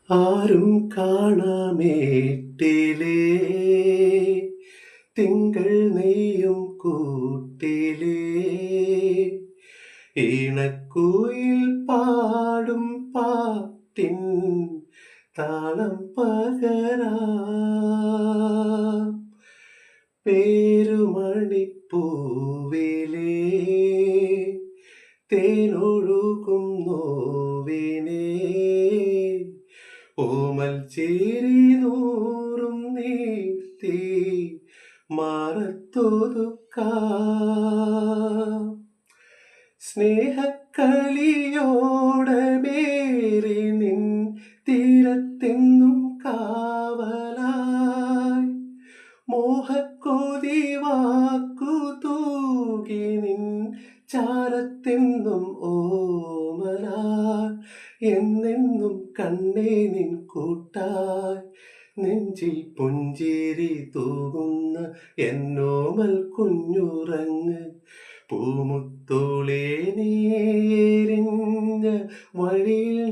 ആരും കാണാമേട്ടിലേ തിങ്കൾ നെയ്യും കൂട്ടിലേ ഇണക്കുയിൽ പാടും പാട്ടിൻ താളം പകരാ പേരുമണിപ്പൂവിലേ തേനൊഴുകും നോവിനേ ഓമൽ ചേരി നൂറും നീട്ടി മാറത്തൊതുക്കാം സ്നേഹക്കളിയോടെ മേറി നിൻ തീരത്തെന്നും കാവലായി മോഹക്കൊതി വാക്കു തൂകി നിൻ ചാരത്തെന്നും ഓമലായി എന്നെന്നും കണ്ണേ നിൻ കൂട്ടായി നെഞ്ചിൽ പുഞ്ചിരി തൂകുന്ന എന്നോമൽ കുഞ്ഞുറങ്ങ് പൂമുത്തോളേ നീ എരിഞ്ഞ വഴിയിൽ